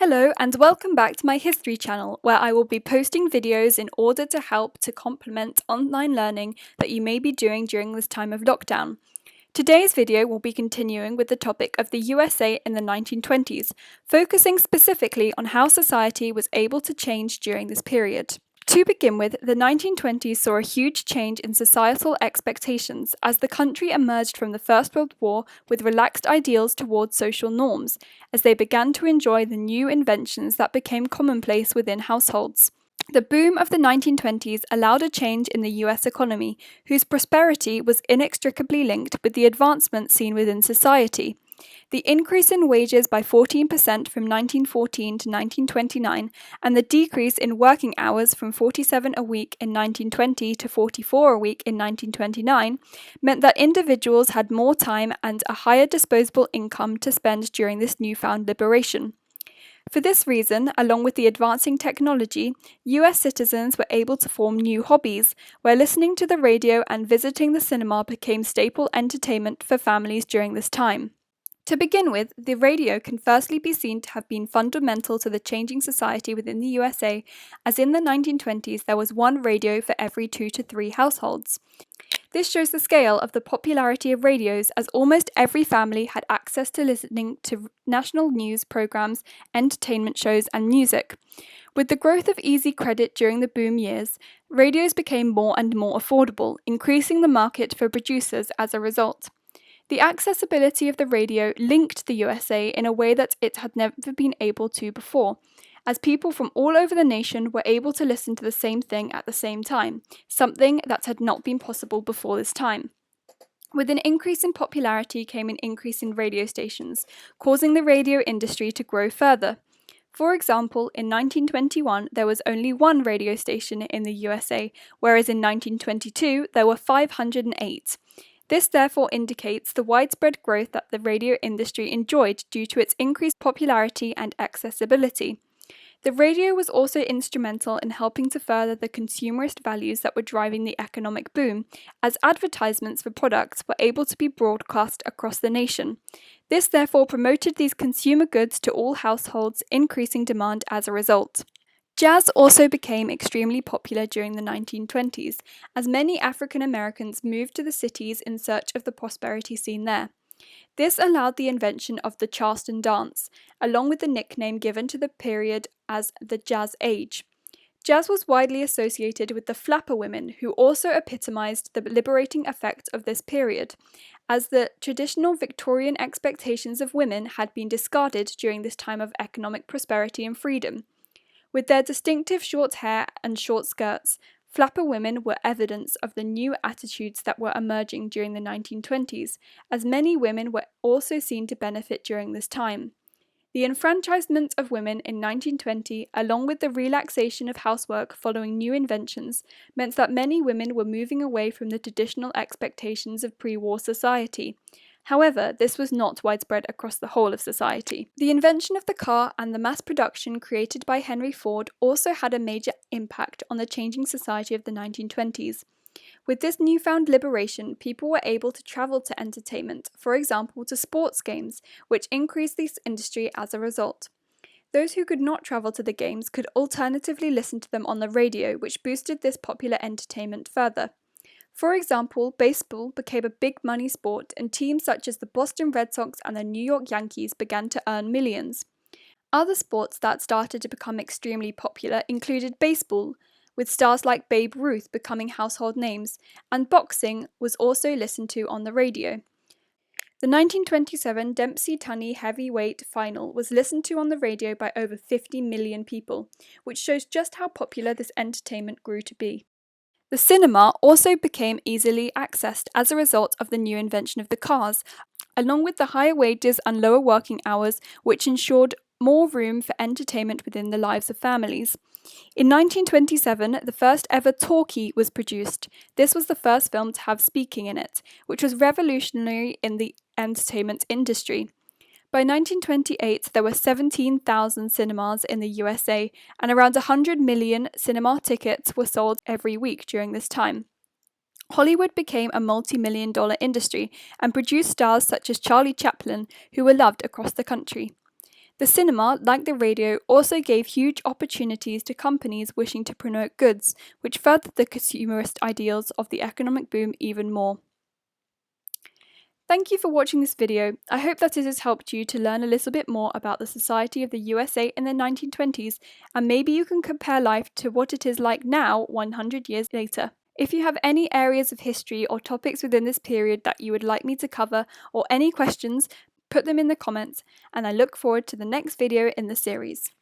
Hello and welcome back to my history channel, where I will be posting videos in order to help to complement online learning that you may be doing during this time of lockdown. Today's video will be continuing with the topic of the USA in the 1920s, focusing specifically on how society was able to change during this period. To begin with, the 1920s saw a huge change in societal expectations as the country emerged from the First World War with relaxed ideals towards social norms, as they began to enjoy the new inventions that became commonplace within households. The boom of the 1920s allowed a change in the US economy, whose prosperity was inextricably linked with the advancements seen within society. The increase in wages by 14% from 1914 to 1929 and the decrease in working hours from 47 a week in 1920 to 44 a week in 1929 meant that individuals had more time and a higher disposable income to spend during this newfound liberation. For this reason, along with the advancing technology, US citizens were able to form new hobbies, where listening to the radio and visiting the cinema became staple entertainment for families during this time. To begin with, the radio can firstly be seen to have been fundamental to the changing society within the USA, as in the 1920s there was one radio for every 2 to 3 households. This shows the scale of the popularity of radios, as almost every family had access to listening to national news programs, entertainment shows, and music. With the growth of easy credit during the boom years, radios became more and more affordable, increasing the market for producers as a result. The accessibility of the radio linked the USA in a way that it had never been able to before, as people from all over the nation were able to listen to the same thing at the same time, something that had not been possible before this time. With an increase in popularity came an increase in radio stations, causing the radio industry to grow further. For example, in 1921 there was only one radio station in the USA, whereas in 1922 there were 508. This therefore indicates the widespread growth that the radio industry enjoyed due to its increased popularity and accessibility. The radio was also instrumental in helping to further the consumerist values that were driving the economic boom, as advertisements for products were able to be broadcast across the nation. This therefore promoted these consumer goods to all households, increasing demand as a result. Jazz also became extremely popular during the 1920s, as many African Americans moved to the cities in search of the prosperity seen there. This allowed the invention of the Charleston dance, along with the nickname given to the period as the Jazz Age. Jazz was widely associated with the flapper women, who also epitomized the liberating effect of this period, as the traditional Victorian expectations of women had been discarded during this time of economic prosperity and freedom. With their distinctive short hair and short skirts, flapper women were evidence of the new attitudes that were emerging during the 1920s, as many women were also seen to benefit during this time. The enfranchisement of women in 1920, along with the relaxation of housework following new inventions, meant that many women were moving away from the traditional expectations of pre-war society. However, this was not widespread across the whole of society. The invention of the car and the mass production created by Henry Ford also had a major impact on the changing society of the 1920s. With this newfound liberation, people were able to travel to entertainment, for example to sports games, which increased this industry as a result. Those who could not travel to the games could alternatively listen to them on the radio, which boosted this popular entertainment further. For example, baseball became a big money sport, and teams such as the Boston Red Sox and the New York Yankees began to earn millions. Other sports that started to become extremely popular included baseball, with stars like Babe Ruth becoming household names, and boxing was also listened to on the radio. The 1927 Dempsey-Tunney heavyweight final was listened to on the radio by over 50 million people, which shows just how popular this entertainment grew to be. The cinema also became easily accessed as a result of the new invention of the cars, along with the higher wages and lower working hours, which ensured more room for entertainment within the lives of families. In 1927, the first ever talkie was produced. This was the first film to have speaking in it, which was revolutionary in the entertainment industry. By 1928, there were 17,000 cinemas in the USA, and around 100 million cinema tickets were sold every week during this time. Hollywood became a multi-million-dollar industry and produced stars such as Charlie Chaplin, who were loved across the country. The cinema, like the radio, also gave huge opportunities to companies wishing to promote goods, which furthered the consumerist ideals of the economic boom even more. Thank you for watching this video. I hope that it has helped you to learn a little bit more about the society of the USA in the 1920s, and maybe you can compare life to what it is like now 100 years later. If you have any areas of history or topics within this period that you would like me to cover, or any questions, put them in the comments, and I look forward to the next video in the series.